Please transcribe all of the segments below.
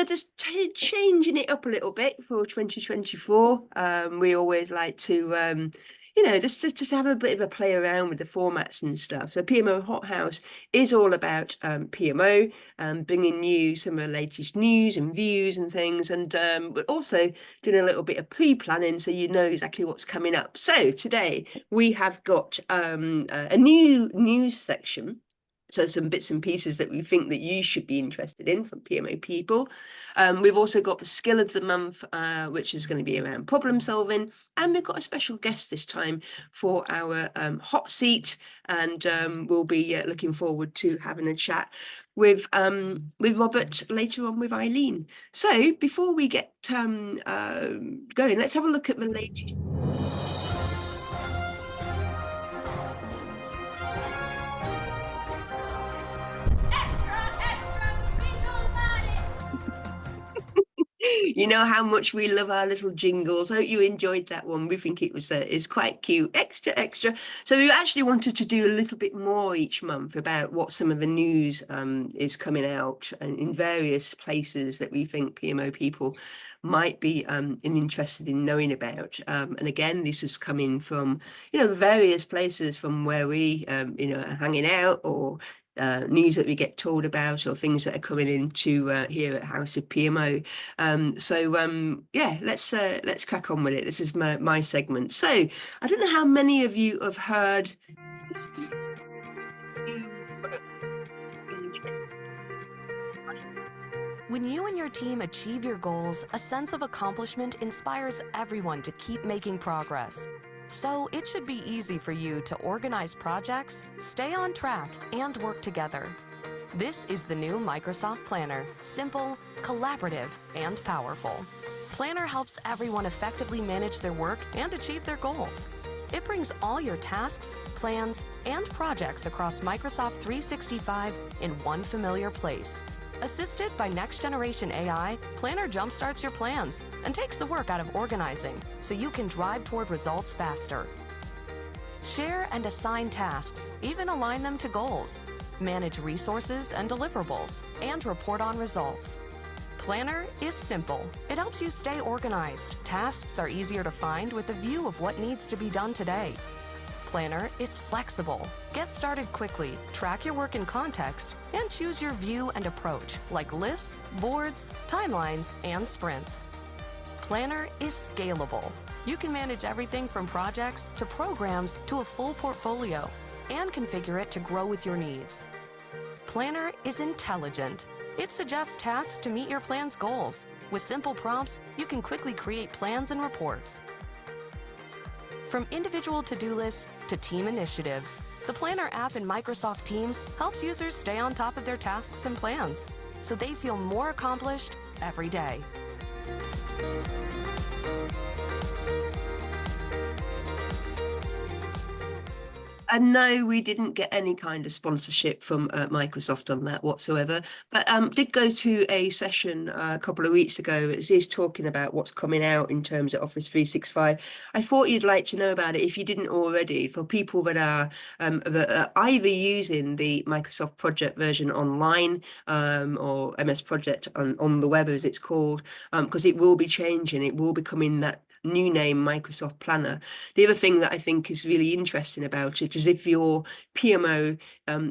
just changing it up a little bit for 2024. We always like to, just have a bit of a play around with the formats and stuff. So PMO HotHouse is all about PMO, bringing you some of the latest news and views and things, and but also doing a little bit of pre-planning so you know exactly what's coming up. So today we have got a new news section. So some bits and pieces that we think that you should be interested in from PMO people. We've also got the skill of the month, which is going to be around problem solving. And we've got a special guest this time for our hot seat. And we'll be looking forward to having a chat with Robert later on with Eileen. So before we get going, let's have a look at the latest. You know how much we love our little jingles. Hope you enjoyed that one. We think it was is quite cute. Extra. So we actually wanted to do a little bit more each month about what some of the news is coming out in various places that we think PMO people might be interested in knowing about. And again, this is coming from, various places from where we, are hanging out, or news that we get told about, or things that are coming into here at House of PMO. Yeah, let's crack on with it. This is my segment. So I don't know how many of you have heard this new When you and your team achieve your goals, a sense of accomplishment inspires everyone to keep making progress. So it should be easy for you to organize projects, stay on track, and work together. This is the new Microsoft Planner. Simple, collaborative, and powerful. Planner helps everyone effectively manage their work and achieve their goals. It brings all your tasks, plans, and projects across Microsoft 365 in one familiar place. Assisted by next-generation AI, Planner jumpstarts your plans and takes the work out of organizing so you can drive toward results faster. Share and assign tasks, even align them to goals. Manage resources and deliverables, and report on results. Planner is simple. It helps you stay organized. Tasks are easier to find with a view of what needs to be done today. Planner is flexible. Get started quickly, track your work in context, and choose your view and approach, like lists, boards, timelines, and sprints. Planner is scalable. You can manage everything from projects to programs to a full portfolio, and configure it to grow with your needs. Planner is intelligent. It suggests tasks to meet your plan's goals. With simple prompts, you can quickly create plans and reports. From individual to-do lists to team initiatives, the Planner app in Microsoft Teams helps users stay on top of their tasks and plans, so they feel more accomplished every day. And no, we didn't get any kind of sponsorship from Microsoft on that whatsoever, but did go to a session a couple of weeks ago. It is talking about what's coming out in terms of Office 365. I thought you'd like to know about it if you didn't already, for people that are either using the Microsoft Project version online or MS Project on the web, as it's called, because it will be changing. It will be coming that new name, Microsoft Planner. The other thing that I think is really interesting about it is if your PMO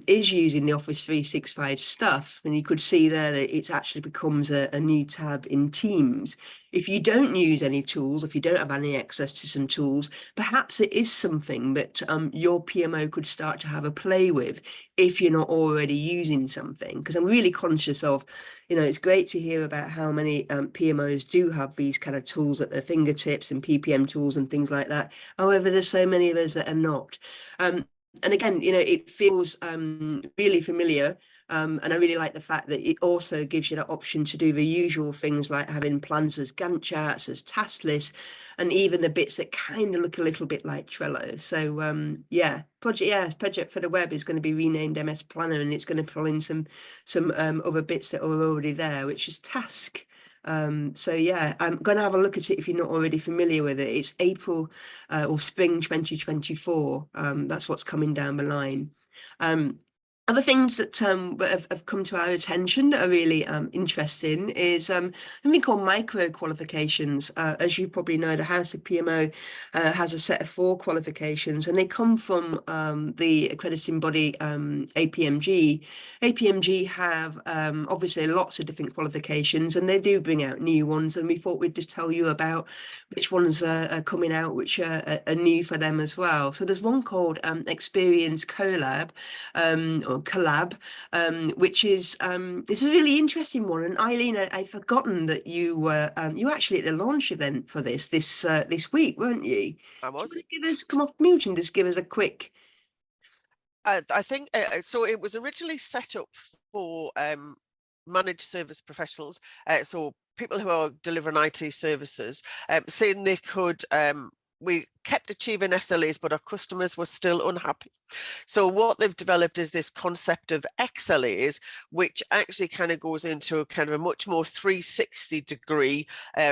is using the Office 365 stuff, and you could see there that it actually becomes a new tab in Teams. If you don't use any tools, if you don't have any access to some tools, perhaps it is something that your PMO could start to have a play with if you're not already using something. Because I'm really conscious of, it's great to hear about how many PMOs do have these kind of tools at their fingertips and PPM tools and things like that. However, there's so many of us that are not. And again, it feels really familiar. And I really like the fact that it also gives you that option to do the usual things like having plans as Gantt charts, as task lists, and even the bits that kind of look a little bit like Trello. So Project for the Web is going to be renamed MS Planner, and it's going to pull in some other bits that are already there, which is Task. I'm going to have a look at it if you're not already familiar with it. It's April or spring 2024. That's what's coming down the line. Other things that have come to our attention that are really interesting is something called micro qualifications. As you probably know, the House of PMO has a set of 4 qualifications, and they come from the accrediting body APMG. APMG have obviously lots of different qualifications, and they do bring out new ones. And we thought we'd just tell you about which ones are coming out, which are new for them as well. So there's one called Experience Collab. Or collab, which is it's a really interesting one. And Eileen, I'd forgotten that you were actually at the launch event for this week, weren't you? Do I you want was. to give us come off mute and just give us a quick? I think so. It was originally set up for managed service professionals, so people who are delivering IT services, saying they could. We kept achieving SLAs, but our customers were still unhappy. So what they've developed is this concept of XLAs, which actually kind of goes into a kind of a much more 360-degree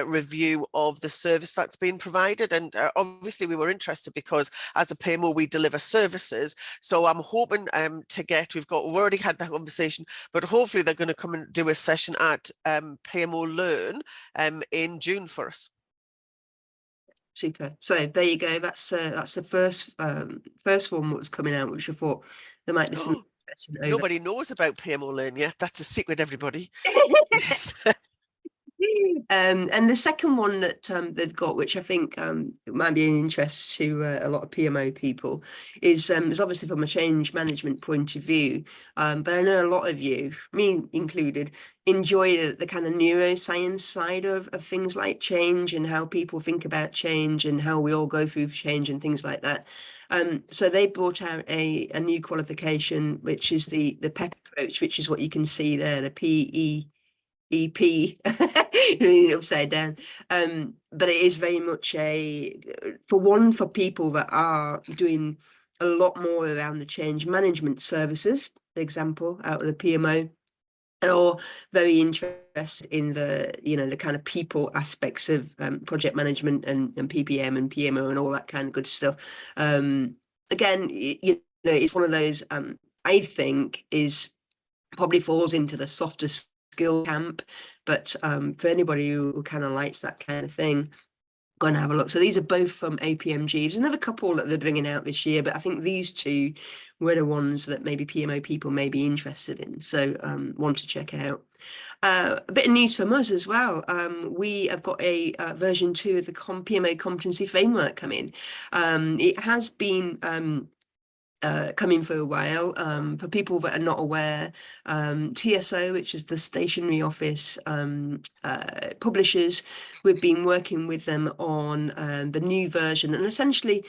review of the service that's being provided. And obviously we were interested because as a PMO, we deliver services. So I'm hoping we've already had that conversation, but hopefully they're going to come and do a session at PMO Learn in June for us. Super. So there you go. That's the first one that was coming out, which I thought there might be some interesting over. Nobody knows about PMO Learn yet. That's a secret, everybody. Yes. And the second one that they've got, which I think might be an interest to a lot of PMO people, is obviously from a change management point of view. But I know a lot of you, me included, enjoy the kind of neuroscience side of things like change and how people think about change and how we all go through change and things like that. So they brought out a new qualification, which is the PEP approach, which is what you can see there, the PEP, upside down. But it is very much for people that are doing a lot more around the change management services, for example, out of the PMO, or very interested in the kind of people aspects of project management and PPM and PMO and all that kind of good stuff. Again, it's one of those I think is probably falls into the softer skill camp, but for anybody who kind of likes that kind of thing, go and have a look. So these are both from APMG. There's another couple that they're bringing out this year, but I think these 2 were the ones that maybe PMO people may be interested in. So want to check it out. A bit of news from us as well. We have got a version 2 of the PMO competency framework coming. It has been coming for a while. For people that are not aware, TSO, which is the stationery office publishers, we've been working with them on the new version, and essentially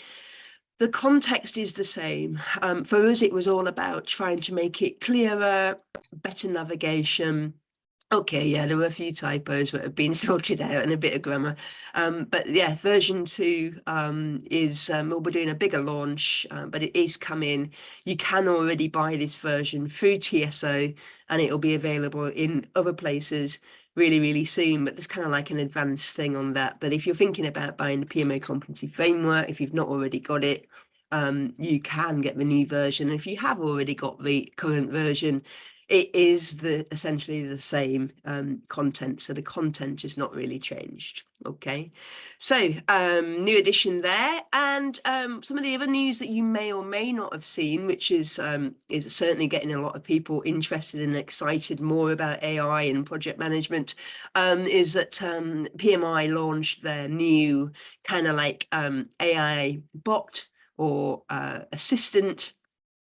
the context is the same. For us, it was all about trying to make it clearer, better navigation. Okay, yeah, there were a few typos that have been sorted out and a bit of grammar. But yeah, version 2 is, we're doing a bigger launch, but it is coming. You can already buy this version through TSO, and it'll be available in other places really, really soon. But there's kind of like an advanced thing on that. But if you're thinking about buying the PMO competency framework, if you've not already got it, you can get the new version. And if you have already got the current version, it is essentially the same content, so the content is not really changed. Okay, so new addition there, and some of the other news that you may or may not have seen, which is certainly getting a lot of people interested and excited more about AI and project management, is that PMI launched their new kind of like AI bot or assistant,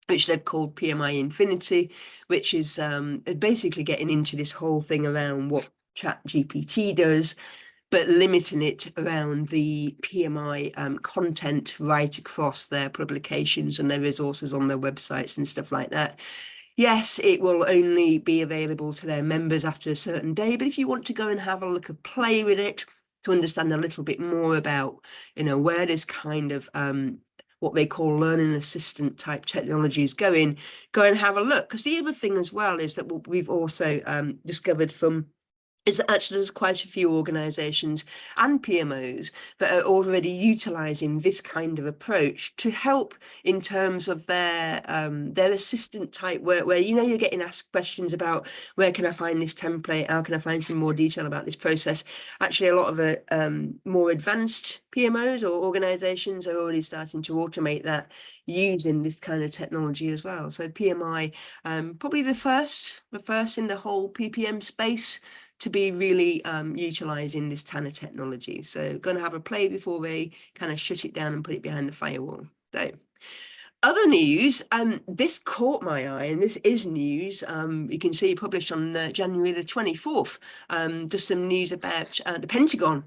which they've called PMI Infinity, which is basically getting into this whole thing around what ChatGPT does, but limiting it around the PMI content right across their publications and their resources on their websites and stuff like that. Yes, it will only be available to their members after a certain day, but if you want to go and have a look and play with it to understand a little bit more about, where this kind of what they call learning assistant type technologies go and have a look. Because the other thing as well is that what we've also discovered from is that actually there's quite a few organisations and PMOs that are already utilising this kind of approach to help in terms of their assistant type work, where you're getting asked questions about where can I find this template, how can I find some more detail about this process. Actually, a lot of the more advanced PMOs or organisations are already starting to automate that using this kind of technology as well. So PMI, probably the first in the whole PPM space to be really utilising this Tanner technology. So going to have a play before they kind of shut it down and put it behind the firewall. So other news, this caught my eye, and this is news. You can see published on January the 24th, just some news about the Pentagon,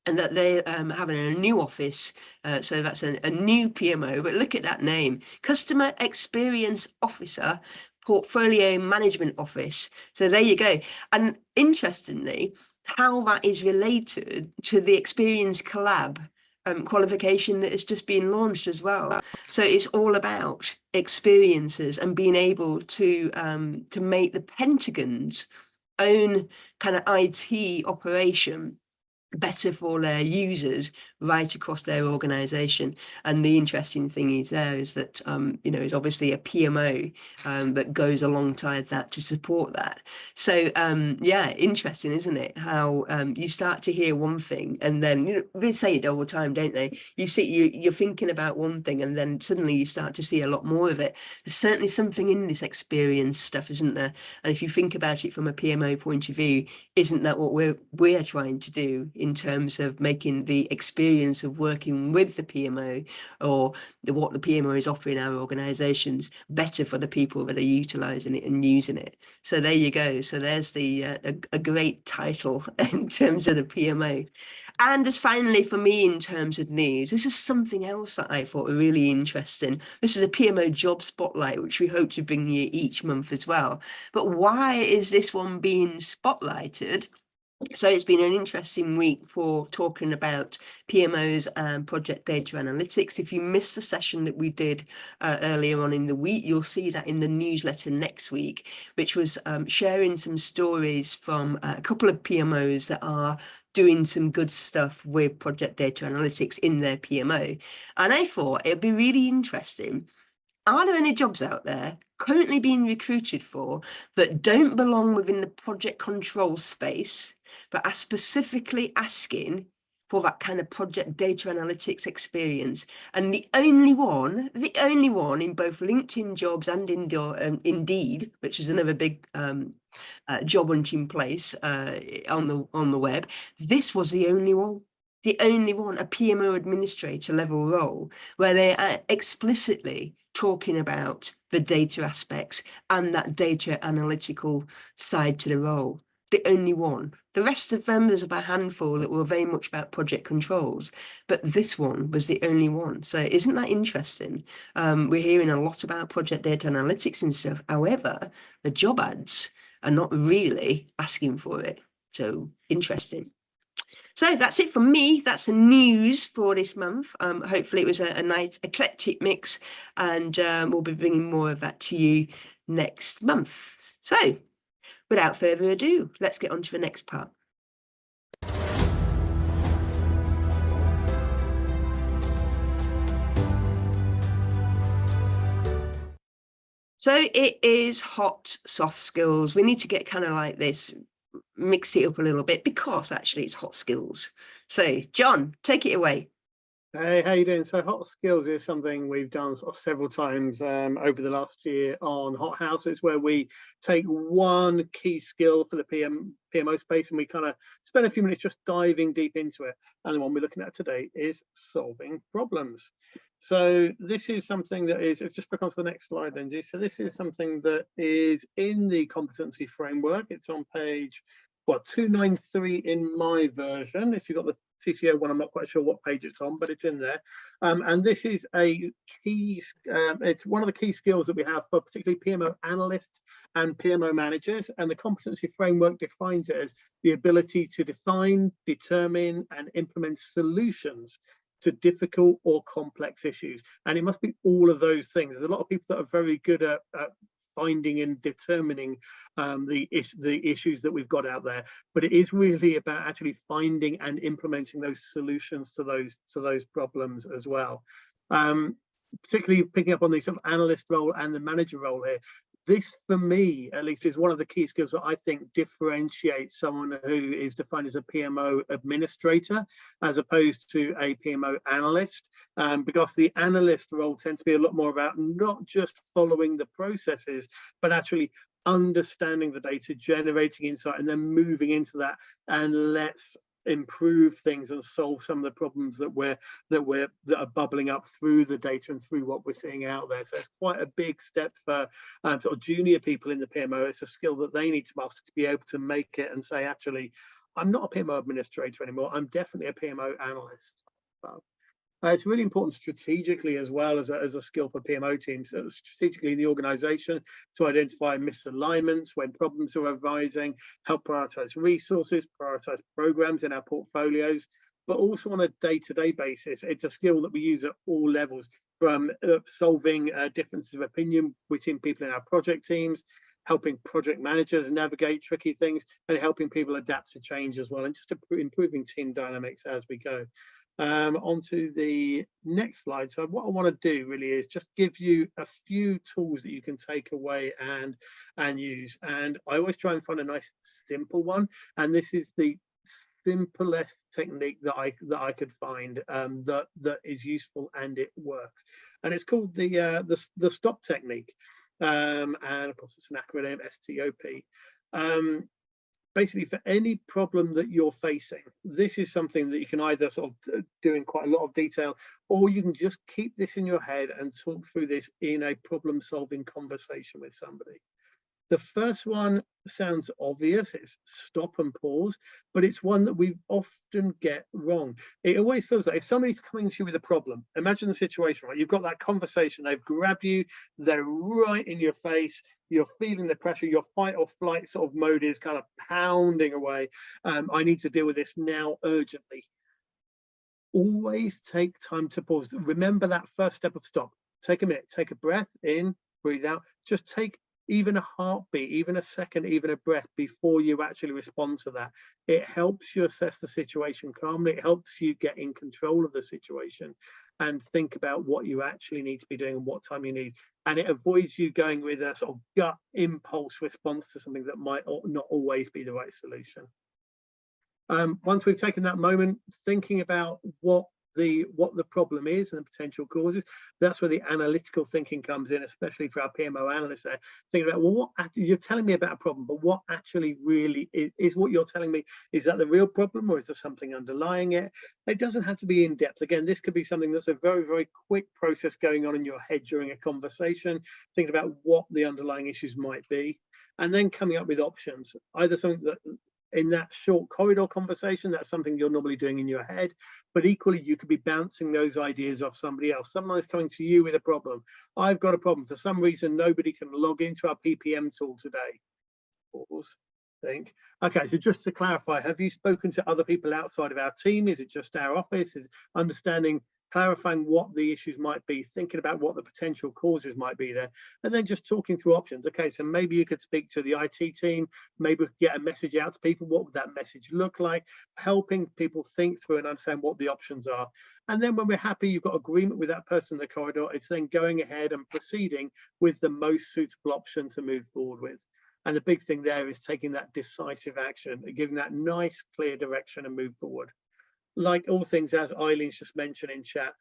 and that they're having a new office. So that's a new PMO, but look at that name, Customer Experience Officer Portfolio Management Office. So there you go. And interestingly, how that is related to the Experience Collab qualification that has just been launched as well. So it's all about experiences and being able to make the Pentagon's own kind of IT operation better for their users right across their organization. And the interesting thing is that is obviously a PMO that goes alongside that to support that. So yeah, interesting, isn't it, how you start to hear one thing and then they say it all the time, don't they? You're thinking about one thing and then suddenly you start to see a lot more of it. There's certainly something in this experience stuff, isn't there? And if you think about it from a PMO point of view, isn't that what we're trying to do in terms of making the experience of working with the PMO or what the PMO is offering our organizations better for the people that are utilizing it and using it? So there you go. So there's a great title in terms of the PMO. And as finally for me, in terms of news, this is something else that I thought really interesting. This is a PMO job spotlight, which we hope to bring you each month as well. But why is this one being spotlighted? So it's been an interesting week for talking about PMOs and project data analytics. If you missed the session that we did earlier on in the week, you'll see that in the newsletter next week, which was sharing some stories from a couple of PMOs that are doing some good stuff with project data analytics in their PMO. And I thought it'd be really interesting. Are there any jobs out there currently being recruited for that don't belong within the project control space, but are specifically asking for that kind of project data analytics experience? And the only one in both LinkedIn jobs and Indeed, which is another big job hunting place on the web, this was the only one. The only one, a PMO administrator level role, where they are explicitly talking about the data aspects and that data analytical side to the role. The only one. The rest of them, there's about a handful that were very much about project controls, but this one was the only one. So isn't that interesting? We're hearing a lot about project data analytics and stuff. However, the job ads are not really asking for it. So interesting. So that's it from me. That's the news for this month. Hopefully it was a nice eclectic mix, and we'll be bringing more of that to you next month. So without further ado, let's get on to the next part. So it is hot soft skills. We need to get kind of like this, mixed it up a little bit, because actually it's hot skills. So John, take it away. Hey, how you doing? So hot skills is something we've done sort of several times over the last year on HotHouse. It's where we take one key skill for the PMO space and we kind of spend a few minutes just diving deep into it. And the one we're looking at today is solving problems. So this is something that is, just click onto the next slide, Lindsay. So this is something that is in the competency framework. It's on page 293 in my version. If you've got the CCO one, I'm not quite sure what page it's on, but it's in there. And this is a key, it's one of the key skills that we have for particularly PMO analysts and PMO managers. And the competency framework defines it as the ability to define, determine, and implement solutions to difficult or complex issues. And it must be all of those things. There's a lot of people that are very good at finding and determining the issues that we've got out there, but it is really about actually finding and implementing those solutions to those problems as well. Particularly picking up on the sort of analyst role and the manager role here. This, for me, at least, is one of the key skills that I think differentiates someone who is defined as a PMO administrator as opposed to a PMO analyst, because the analyst role tends to be a lot more about not just following the processes, but actually understanding the data, generating insight, and then moving into that and let's improve things and solve some of the problems that are bubbling up through the data and through what we're seeing out there. So it's quite a big step for sort of junior people in the PMO. It's a skill that they need to master to be able to make it and say, actually, I'm not a PMO administrator anymore. I'm definitely a PMO analyst. It's really important strategically as well as a skill for PMO teams, strategically in the organization, to identify misalignments when problems are arising, help prioritize resources, prioritize programs in our portfolios, but also on a day-to-day basis. It's a skill that we use at all levels, from solving differences of opinion between people in our project teams, helping project managers navigate tricky things, and helping people adapt to change as well, and just improving team dynamics as we go. Onto the next slide. So what I want to do really is just give you a few tools that you can take away and use. And I always try and find a nice simple one. And this is the simplest technique that I could find that is useful and it works. And it's called the STOP technique. And of course it's an acronym, STOP. Basically, for any problem that you're facing, this is something that you can either sort of do in quite a lot of detail, or you can just keep this in your head and talk through this in a problem-solving conversation with somebody. The first one sounds obvious, it's stop and pause, but it's one that we often get wrong. It always feels like if somebody's coming to you with a problem, imagine the situation, right? You've got that conversation, they've grabbed you, they're right in your face, you're feeling the pressure, your fight or flight sort of mode is kind of pounding away. I need to deal with this now urgently. Always take time to pause. Remember that first step of stop. Take a minute, take a breath in, breathe out. Just take even a heartbeat, even a second, even a breath before you actually respond to that. It helps you assess the situation calmly. It helps you get in control of the situation and think about what you actually need to be doing and what time you need. And it avoids you going with a sort of gut impulse response to something that might not always be the right solution. Once we've taken that moment thinking about what the problem is and the potential causes, that's where the analytical thinking comes in, especially for our PMO analysts there, thinking about, well, what you're telling me about a problem, but what actually really is what you're telling me, is that the real problem, or is there something underlying it? It doesn't have to be in depth. Again, this could be something that's a very, very quick process going on in your head during a conversation, thinking about what the underlying issues might be, and then coming up with options, either something that in that short corridor conversation, that's something you're normally doing in your head, but equally you could be bouncing those ideas off somebody else. Someone is coming to you with a problem. I've got a problem. For some reason, nobody can log into our PPM tool today. Pause, think. Okay, so just to clarify, have you spoken to other people outside of our team? Is it just our office? Is understanding, clarifying what the issues might be, thinking about what the potential causes might be there, and then just talking through options. Okay, so maybe you could speak to the IT team, maybe get a message out to people. What would that message look like? Helping people think through and understand what the options are. And then when we're happy, you've got agreement with that person in the corridor, it's then going ahead and proceeding with the most suitable option to move forward with. And the big thing there is taking that decisive action and giving that nice, clear direction and move forward. Like all things, as Eileen's just mentioned in chat,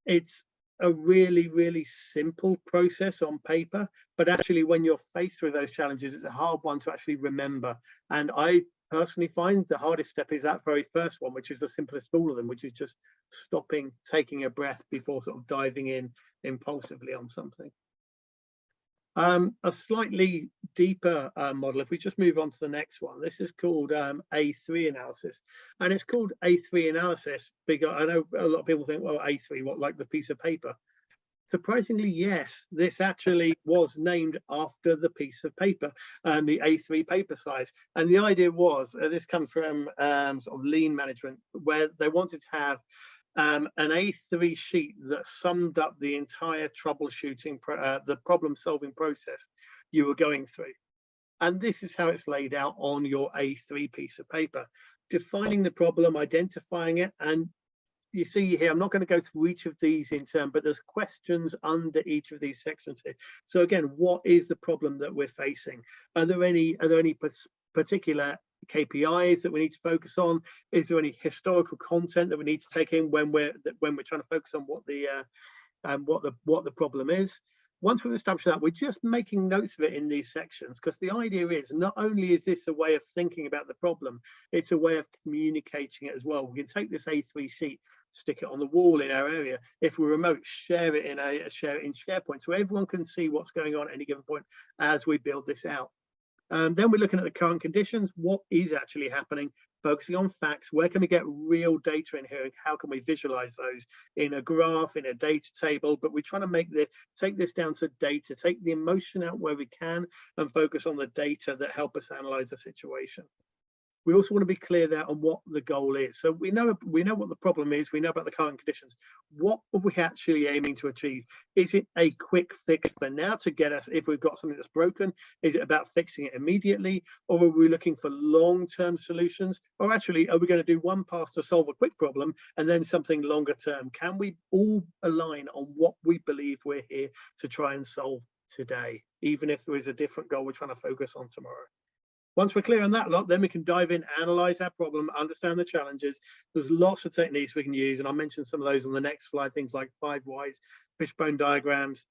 it's a really, really simple process on paper, but actually when you're faced with those challenges, it's a hard one to actually remember. And I personally find the hardest step is that very first one, which is the simplest of all of them, which is just stopping, taking a breath before sort of diving in impulsively on something. A slightly deeper model, if we just move on to the next one, this is called A3 analysis. And it's called A3 analysis because I know a lot of people think, well, A3, what, like the piece of paper? Surprisingly, yes, this actually was named after the piece of paper, the A3 paper size. And the idea was, this comes from sort of lean management, where they wanted to have an A3 sheet that summed up the entire troubleshooting, the problem solving process. you were going through. And this is how it's laid out on your A3 piece of paper, defining the problem, identifying it. And you see here, I'm not going to go through each of these in turn, but there's questions under each of these sections here. So again, what is the problem that we're facing? Are there any particular KPIs that we need to focus on? Is there any historical content that we need to take in when we're trying to focus on what the problem is? Once we've established that, we're just making notes of it in these sections, because the idea is not only is this a way of thinking about the problem, it's a way of communicating it as well. We can take this A3 sheet, stick it on the wall in our area. If we're remote, share it in SharePoint, so everyone can see what's going on at any given point as we build this out. Then we're looking at the current conditions. What is actually happening? Focusing on facts. Where can we get real data in here? How can we visualize those in a graph, in a data table? But we're trying to take this down to data, take the emotion out where we can, and focus on the data that help us analyze the situation. We also want to be clear there on what the goal is. So we know what the problem is. We know about the current conditions. What are we actually aiming to achieve? Is it a quick fix for now to get us, if we've got something that's broken? Is it about fixing it immediately? Or are we looking for long-term solutions? Or actually, are we going to do one pass to solve a quick problem and then something longer term? Can we all align on what we believe we're here to try and solve today, even if there is a different goal we're trying to focus on tomorrow? Once we're clear on that lot, then we can dive in, analyze our problem, understand the challenges. There's lots of techniques we can use, and I'll mention some of those on the next slide, things like 5 whys, fishbone diagrams,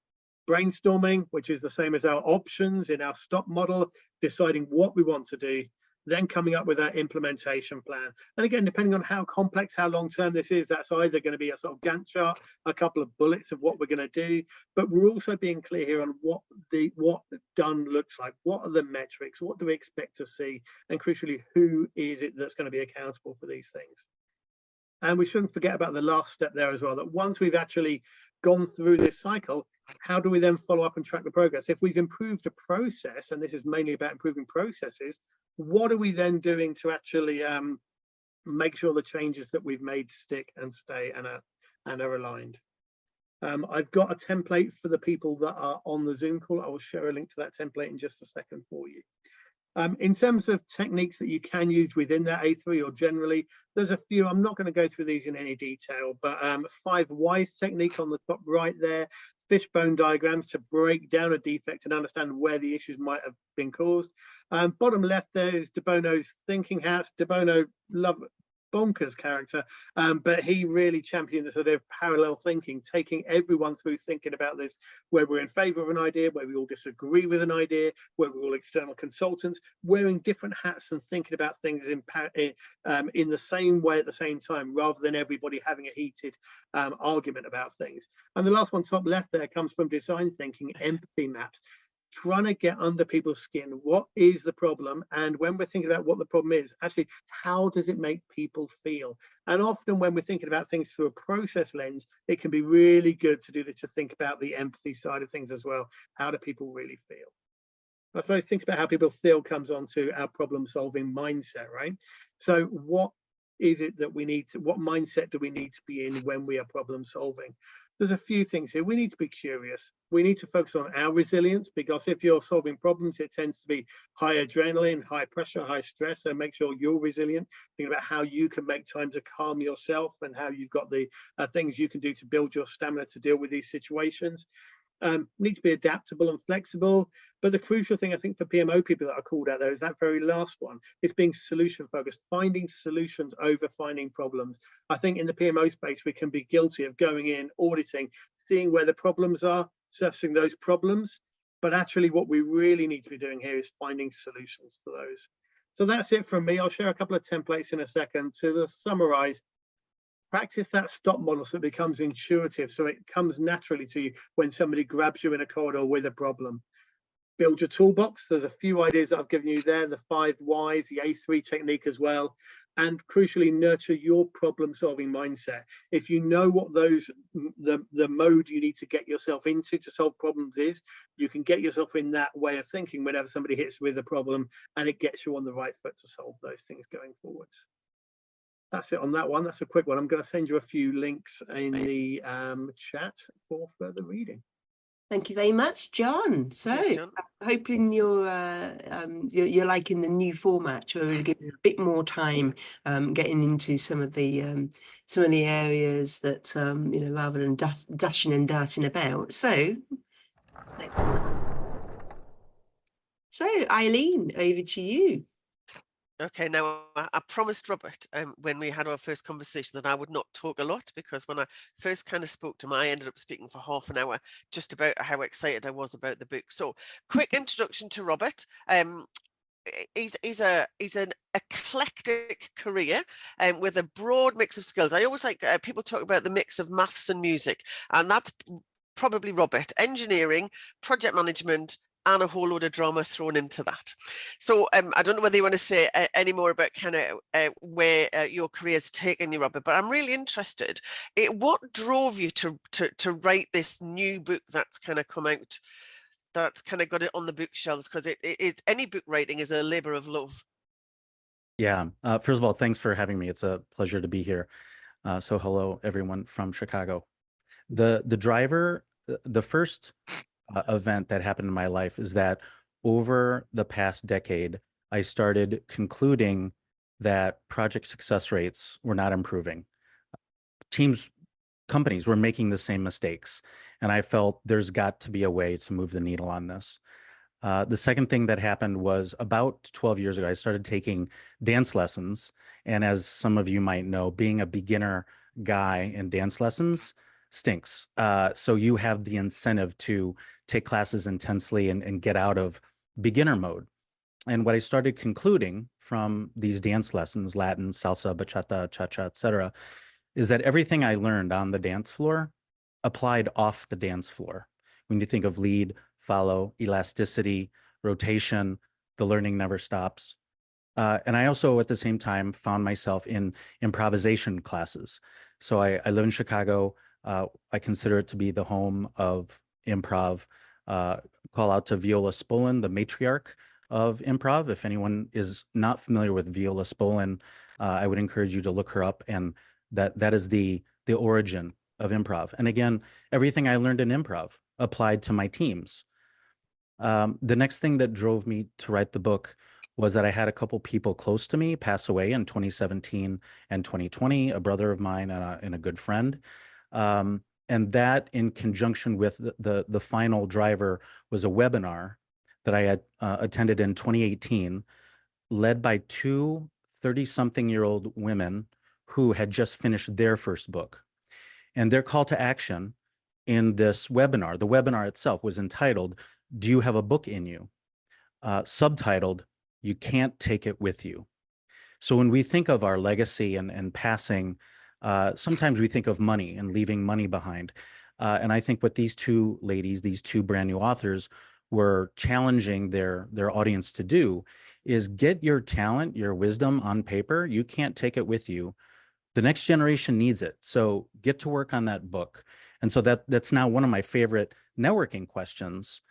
brainstorming, which is the same as our options in our stop model, deciding what we want to do, then coming up with our implementation plan. And again, depending on how complex, how long-term this is, that's either going to be a sort of Gantt chart, a couple of bullets of what we're going to do, but we're also being clear here on what done looks like. What are the metrics? What do we expect to see? And crucially, who is it that's going to be accountable for these things? And we shouldn't forget about the last step there as well, that once we've actually gone through this cycle, how do we then follow up and track the progress? If we've improved a process, and this is mainly about improving processes, what are we then doing to actually make sure the changes that we've made stick and stay and are aligned? I've got a template for the people that are on the Zoom call. I will share a link to that template in just a second for you. In terms of techniques that you can use within that A3 or generally, there's a few. I'm not going to go through these in any detail, but 5 whys technique on the top right there, fishbone diagrams to break down a defect and understand where the issues might have been caused. Bottom left there is De Bono's thinking hats. De Bono, bonkers character, but he really championed the sort of parallel thinking, taking everyone through thinking about this, where we're in favor of an idea, where we all disagree with an idea, where we're all external consultants, wearing different hats and thinking about things in the same way at the same time, rather than everybody having a heated argument about things. And the last one, top left there, comes from design thinking, empathy maps. Trying to get under people's skin. What is the problem? And when we're thinking about what the problem is, actually, how does it make people feel? And often when we're thinking about things through a process lens, it can be really good to do this, to think about the empathy side of things as well. How do people really feel? I suppose think about how people feel comes on to our problem solving mindset, right? So what is it that we need to, what mindset do we need to be in when we are problem solving? There's a few things here. We need to be curious. We need to focus on our resilience, because if you're solving problems, it tends to be high adrenaline, high pressure, high stress. So make sure you're resilient. Think about how you can make time to calm yourself and how you've got the things you can do to build your stamina to deal with these situations. Need to be adaptable and flexible. But the crucial thing, I think, for PMO people that are called out there is that very last one. It's being solution focused, finding solutions over finding problems. I think in the PMO space, we can be guilty of going in, auditing, seeing where the problems are, surfacing those problems. But actually what we really need to be doing here is finding solutions to those. So that's it from me. I'll share a couple of templates in a second to summarize. Practice that stop model so it becomes intuitive, so it comes naturally to you when somebody grabs you in a corridor with a problem. Build your toolbox. There's a few ideas that I've given you there, the 5 whys, the A3 technique as well. And crucially, nurture your problem solving mindset. If you know what the mode you need to get yourself into to solve problems is, you can get yourself in that way of thinking whenever somebody hits with a problem, and it gets you on the right foot to solve those things going forwards. That's it on that one. That's a quick one. I'm going to send you a few links in the chat for further reading. Thank you very much, John. So, Cheers, John. hoping you're liking the new format, where we're giving a bit more time getting into some of the areas that rather than dashing and darting about. So, Eileen, over to you. Okay, now I promised Robert when we had our first conversation that I would not talk a lot, because when I first kind of spoke to him, I ended up speaking for half an hour just about how excited I was about the book. So, quick introduction to Robert. He's an eclectic career with a broad mix of skills. I always like people talk about the mix of maths and music, and that's probably Robert. Engineering, project management, and a whole load of drama thrown into that. So I don't know whether you want to say any more about kind of where your career's taken you, Robert, but I'm really interested. What drove you to write this new book that's kind of come out, that's kind of got it on the bookshelves? Because any book writing is a labor of love. Yeah. First of all, thanks for having me. It's a pleasure to be here. So hello, everyone from Chicago. The driver, the first event that happened in my life is that over the past decade, I started concluding that project success rates were not improving. Companies were making the same mistakes. And I felt there's got to be a way to move the needle on this. The second thing that happened was about 12 years ago, I started taking dance lessons. And as some of you might know, being a beginner guy in dance lessons stinks. So you have the incentive to take classes intensely and get out of beginner mode. And what I started concluding from these dance lessons, Latin, salsa, bachata, cha-cha, etc., is that everything I learned on the dance floor applied off the dance floor. When you think of lead, follow, elasticity, rotation, the learning never stops. And I also, at the same time, found myself in improvisation classes. So I live in Chicago. I consider it to be the home of improv. Call out to Viola Spolin, the matriarch of improv. If anyone is not familiar with Viola Spolin, I would encourage you to look her up. And that is the origin of improv. And again, everything I learned in improv applied to my teams. The next thing that drove me to write the book was that I had a couple people close to me pass away in 2017 and 2020, a brother of mine and a good friend. And that, in conjunction with the final driver, was a webinar that I had attended in 2018, led by two 30-something-year-old women who had just finished their first book. And their call to action in this webinar, the webinar itself was entitled, "Do You Have a Book in You?" Subtitled, "You Can't Take It With You." So when we think of our legacy and passing, sometimes we think of money and leaving money behind. And I think what these two ladies, these two brand new authors, were challenging their audience to do is get your talent, your wisdom on paper. You can't take it with you. The next generation needs it. So get to work on that book. And so that's now one of my favorite networking questions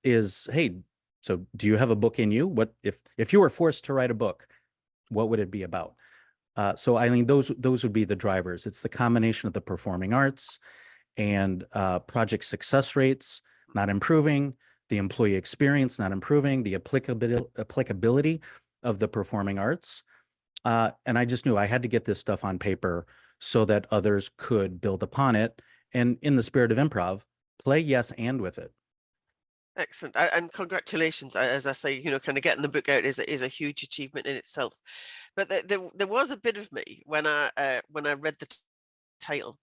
is, hey, so do you have a book in you? What if you were forced to write a book, what would it be about? So Eileen, those would be the drivers. It's the combination of the performing arts and project success rates not improving, the employee experience not improving, the applicability of the performing arts. And I just knew I had to get this stuff on paper so that others could build upon it. And in the spirit of improv, play yes and with it. Excellent, and congratulations. As I say, kind of getting the book out is a huge achievement in itself. But there was a bit of me when I read the title,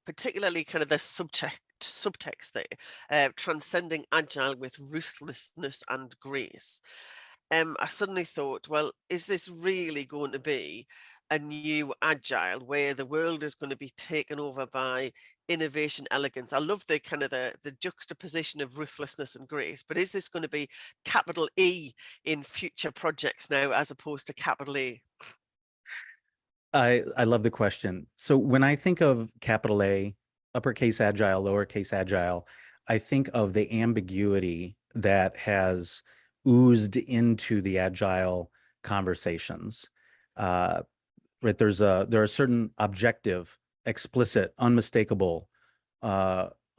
particularly kind of the subtext there, transcending agile with ruthlessness and grace. I suddenly thought, well, is this really going to be a new agile where the world is going to be taken over by innovation, elegance? I love the kind of the juxtaposition of ruthlessness and grace, but is this going to be capital E in future projects now as opposed to capital A? I love the question. So when I think of capital A, uppercase agile, lowercase agile, I think of the ambiguity that has oozed into the agile conversations. Right, there are certain objective, explicit, unmistakable,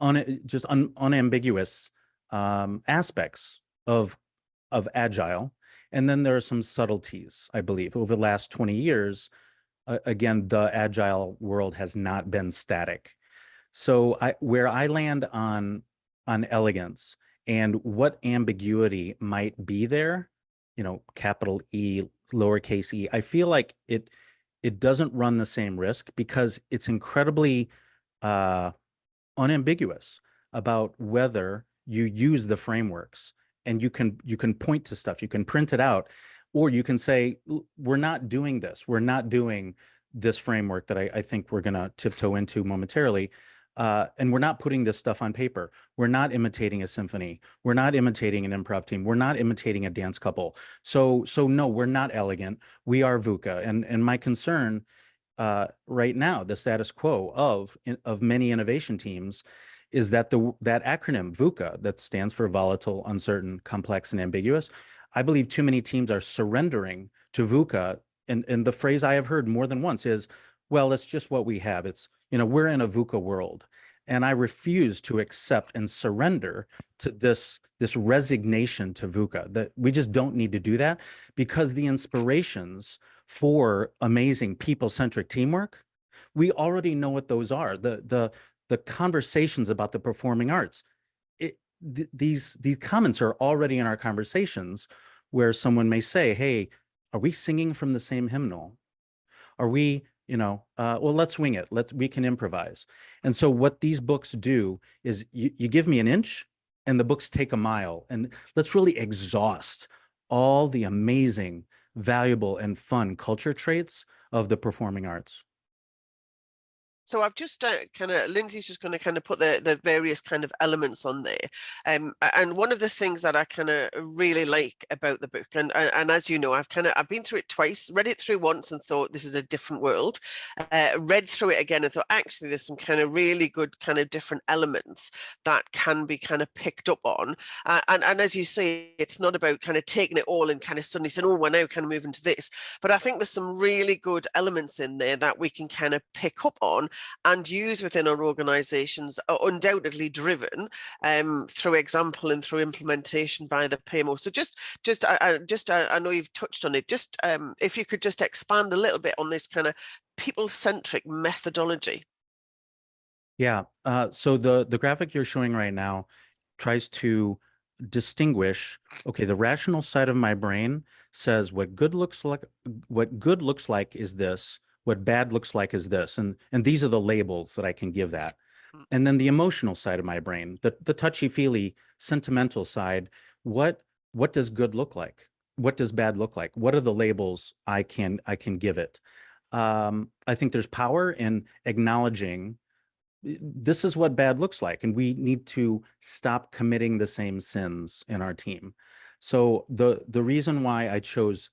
unambiguous aspects of agile. And then there are some subtleties, I believe. Over the last 20 years, again, the agile world has not been static. So where I land on elegance and what ambiguity might be there, capital E, lowercase e, I feel like it doesn't run the same risk because it's incredibly unambiguous about whether you use the frameworks, and you can point to stuff, you can print it out, or you can say, we're not doing this. We're not doing this framework that I think we're going to tiptoe into momentarily. And we're not putting this stuff on paper. We're not imitating a symphony. We're not imitating an improv team. We're not imitating a dance couple. So no, we're not elegant. We are VUCA. And my concern right now, the status quo of many innovation teams, is that that acronym VUCA, that stands for volatile, uncertain, complex, and ambiguous. I believe too many teams are surrendering to VUCA. And the phrase I have heard more than once is, well, it's just what we have. It's, we're in a VUCA world. And I refuse to accept and surrender to this resignation to VUCA, that we just don't need to do that, because the inspirations for amazing people-centric teamwork, we already know what those are. The conversations about the performing arts, these comments are already in our conversations, where someone may say, hey, are we singing from the same hymnal? Are we, well, let's wing it. We can improvise. And so what these books do is you give me an inch and the books take a mile, and let's really exhaust all the amazing, valuable, and fun culture traits of the performing arts. So I've just Lindsay's just going to kind of put the various kind of elements on there. And one of the things that I kind of really like about the book, and as you know, I've been through it twice, read it through once and thought this is a different world, read through it again and thought, actually, there's some kind of really good kind of different elements that can be kind of picked up on. And as you say, it's not about kind of taking it all and kind of suddenly saying, oh, we're now kind of moving to this. But I think there's some really good elements in there that we can kind of pick up on and use within our organizations, are undoubtedly driven through example and through implementation by the PMO. So I know you've touched on it, just if you could just expand a little bit on this kind of people-centric methodology. Yeah, so the graphic you're showing right now tries to distinguish, okay, the rational side of my brain says what good looks like is this, what bad looks like is this, and these are the labels that I can give that. And then the emotional side of my brain, the touchy-feely, sentimental side, what does good look like? What does bad look like? What are the labels I can give it? I think there's power in acknowledging this is what bad looks like, and we need to stop committing the same sins in our team. So the reason why I chose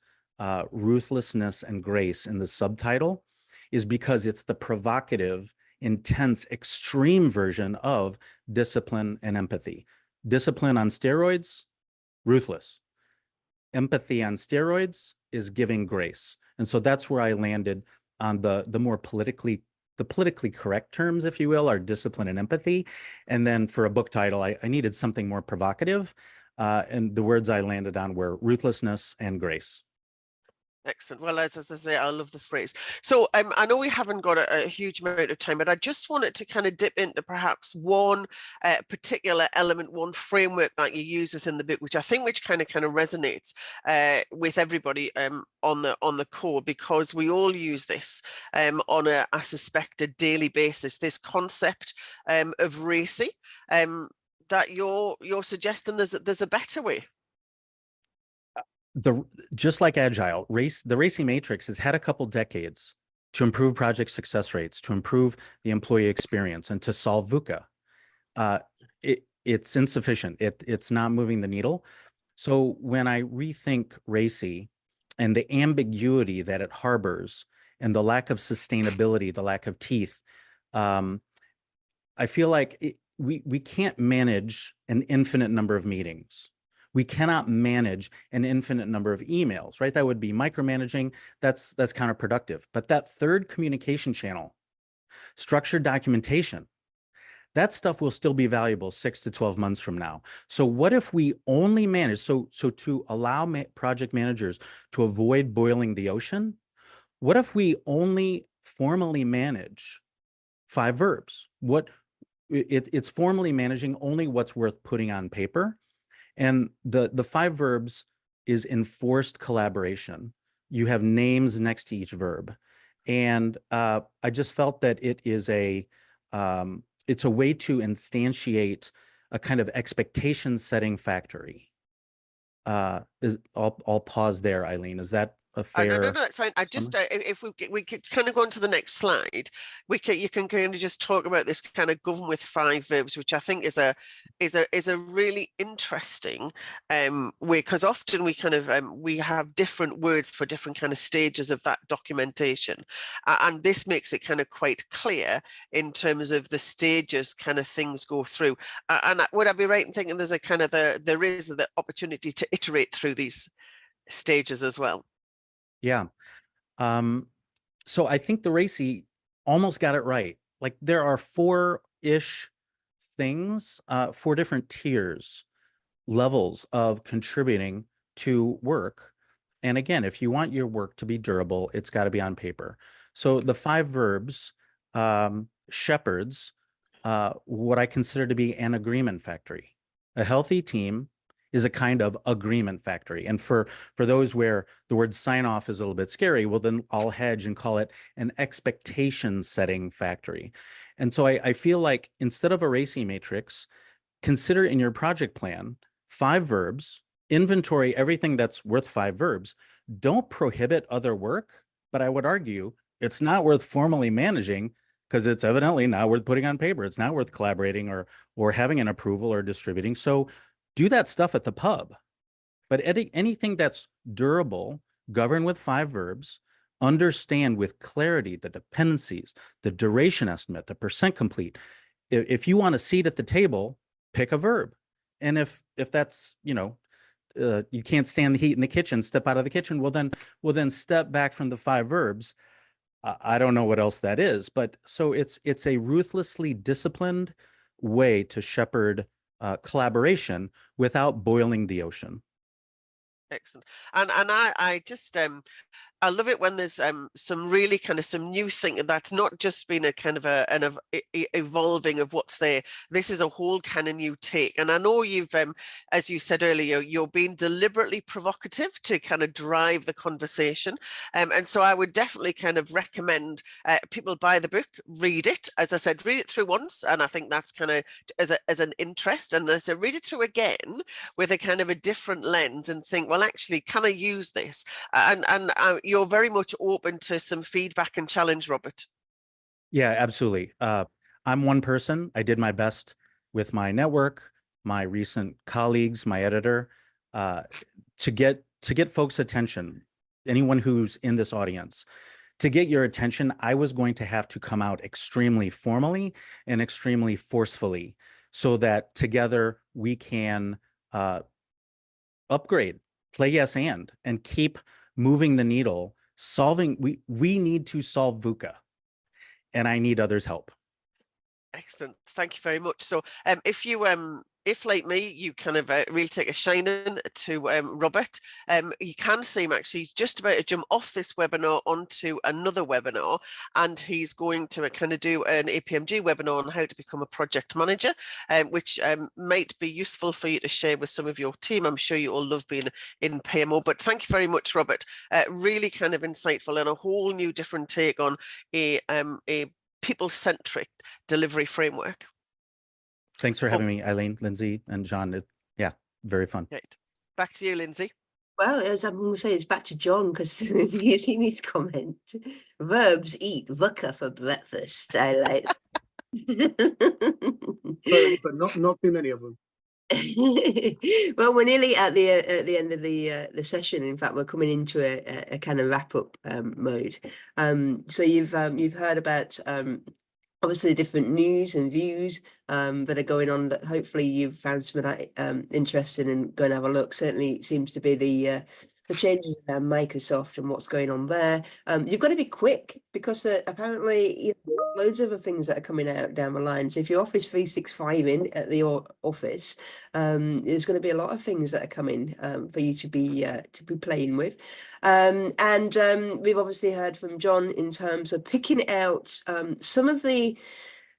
ruthlessness and grace in the subtitle is because it's the provocative, intense, extreme version of discipline and empathy. Discipline on steroids, ruthless. Empathy on steroids is giving grace. And so that's where I landed on the more politically correct terms, if you will, are discipline and empathy. And then for a book title, I needed something more provocative. And the words I landed on were ruthlessness and grace. Excellent. Well, as I say, I love the phrase. So I know we haven't got a huge amount of time, but I just wanted to kind of dip into perhaps one particular element, one framework that you use within the book, which I think kind of resonates with everybody on the call, because we all use this on I suspect, a daily basis. This concept of racy, that you're suggesting there's a better way. Just like Agile, the RACI matrix has had a couple decades to improve project success rates, to improve the employee experience, and to solve VUCA. It's insufficient. It's not moving the needle. So when I rethink RACI and the ambiguity that it harbors and the lack of sustainability, the lack of teeth, I feel like we can't manage an infinite number of meetings. We cannot manage an infinite number of emails, right? That would be micromanaging. That's counterproductive. But that third communication channel, structured documentation, that stuff will still be valuable 6 to 12 months from now. So what if we only manage, so to allow project managers to avoid boiling the ocean, what if we only formally manage 5 verbs? It's formally managing only what's worth putting on paper. And the 5 verbs is enforced collaboration. You have names next to each verb. And I just felt that it is it's a way to instantiate a kind of expectation setting factory. I'll pause there, Eileen. Is that a fair? No, that's fine. I just if we could kind of go on to the next slide, you can kind of just talk about this kind of govern with 5 verbs, which I think is a really interesting way, because often we kind of we have different words for different kind of stages of that documentation, and this makes it kind of quite clear in terms of the stages kind of things go through. And would I be right in thinking there's a kind of there is the opportunity to iterate through these stages as well? Yeah. So I think the RACI almost got it right. Like there are 4-ish things, 4 different tiers, levels of contributing to work. And again, if you want your work to be durable, it's got to be on paper. So the 5 verbs, shepherds, what I consider to be an agreement factory. A healthy team is a kind of agreement factory. And for those where the word sign off is a little bit scary, well, then I'll hedge and call it an expectation setting factory. And so I feel like instead of a RACI matrix, consider in your project plan 5 verbs, inventory everything that's worth 5 verbs. Don't prohibit other work, but I would argue it's not worth formally managing because it's evidently not worth putting on paper. It's not worth collaborating or having an approval or distributing. So do that stuff at the pub. But anything that's durable, govern with 5 verbs, understand with clarity the dependencies, the duration estimate, the percent complete. If you want a seat at the table, pick a verb. And if that's, you can't stand the heat in the kitchen, step out of the kitchen, well then step back from the 5 verbs. I don't know what else that is, but so it's a ruthlessly disciplined way to shepherd collaboration without boiling the ocean. Excellent. And I just I love it when there's some really kind of some new thinking that's not just been a kind of an evolving of what's there. This is a whole kind of new take. And I know you've, as you said earlier, you're being deliberately provocative to kind of drive the conversation. And so I would definitely kind of recommend people buy the book, read it. As I said, read it through once. And I think that's kind of as an interest. And as I read it through again with a kind of a different lens and think, well, actually, can I use this? And you're very much open to some feedback and challenge, Robert. Yeah, absolutely. I'm one person. I did my best with my network, my recent colleagues, my editor, to get folks' attention. Anyone who's in this audience, to get your attention, I was going to have to come out extremely formally and extremely forcefully so that together we can upgrade, play yes and keep moving the needle, solving. We need to solve VUCA, and I need others' help. Excellent. Thank you very much. So if like me, you kind of really take a shining to Robert, you can see him actually, he's just about to jump off this webinar onto another webinar, and he's going to kind of do an APMG webinar on how to become a project manager, which might be useful for you to share with some of your team. I'm sure you all love being in PMO, but thank you very much, Robert. Really kind of insightful and a whole new different take on a people-centric delivery framework. Thanks for having me, Eileen, Lindsay, and John. Yeah, very fun. Great. Back to you, Lindsay. Well, as I'm going to say, it's back to John, because you've seen his comment. Verbs eat VUCA for breakfast. I like but not too many of them. Well, we're nearly at the end of the session. In fact, we're coming into a kind of wrap up mode. So you've heard about obviously different news and views that are going on, that hopefully you've found some of that interesting and go and have a look. Certainly it seems to be the changes around Microsoft and what's going on there. You've got to be quick because apparently loads of other things that are coming out down the line. So if you're Office 365 in at the office, there's going to be a lot of things that are coming for you to be playing with. We've obviously heard from John in terms of picking out some of the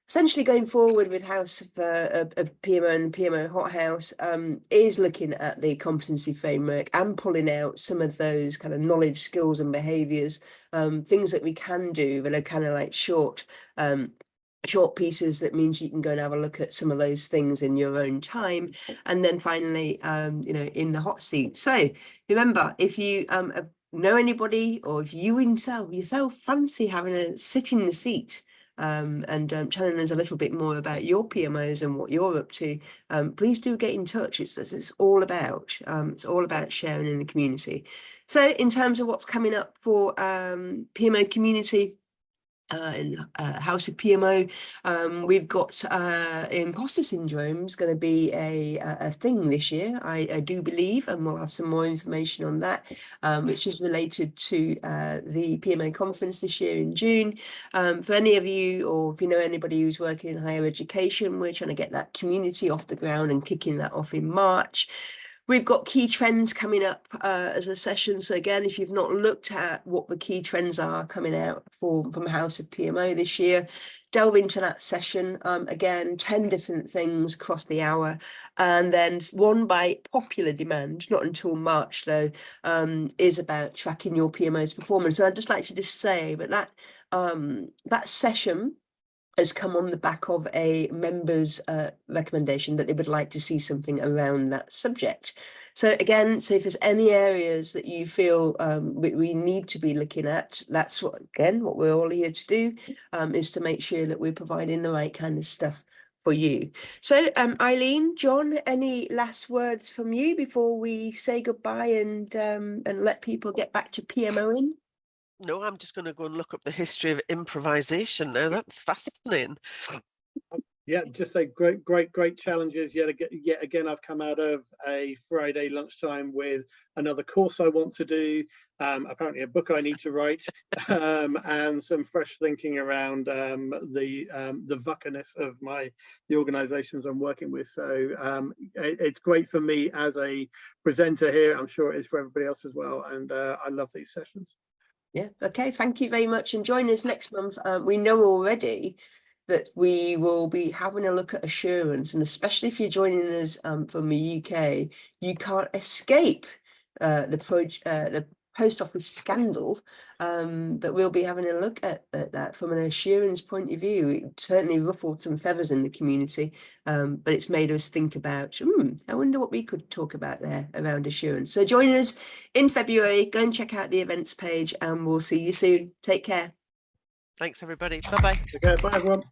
essentially going forward with House of PMO and PMO HotHouse is looking at the competency framework and pulling out some of those kind of knowledge, skills and behaviours, things that we can do that are kind of like short pieces that means you can go and have a look at some of those things in your own time. And then finally, in the hot seat. So remember, if you know anybody or if you yourself fancy having a sit in the seat, and telling us a little bit more about your PMOs and what you're up to, please do get in touch. It's all about sharing in the community. So in terms of what's coming up for PMO community, in House of PMO, we've got imposter syndrome is going to be a thing this year, I do believe, and we'll have some more information on that, which is related to the PMO conference this year in June. For any of you, or if you know anybody who's working in higher education, we're trying to get that community off the ground and kicking that off in March. We've got key trends coming up as a session. So again, if you've not looked at what the key trends are coming out from House of PMO this year, delve into that session. Again, 10 different things across the hour. And then one by popular demand, not until March though, is about tracking your PMO's performance. And I'd just like to just say that session has come on the back of a member's recommendation that they would like to see something around that subject. So again, so if there's any areas that you feel we need to be looking at, that's what we're all here to do, is to make sure that we're providing the right kind of stuff for you. So Eileen, John, any last words from you before we say goodbye and let people get back to PMOing? No, I'm just going to go and look up the history of improvisation now. That's fascinating. Yeah, just say great challenges. Yet again, I've come out of a Friday lunchtime with another course I want to do, apparently a book I need to write, and some fresh thinking around the vuckiness of the organisations I'm working with. So it's great for me as a presenter here. I'm sure it is for everybody else as well, and I love these sessions. Yeah, okay, thank you very much, and join us next month. We know already that we will be having a look at assurance, and especially if you're joining us from the UK, you can't escape the post office scandal, but we'll be having a look at that from an assurance point of view. It certainly ruffled some feathers in the community, but it's made us think about, I wonder what we could talk about there around assurance. So join us in February, go and check out the events page, and we'll see you soon. Take care. Thanks, everybody. Bye-bye. Okay, bye, everyone.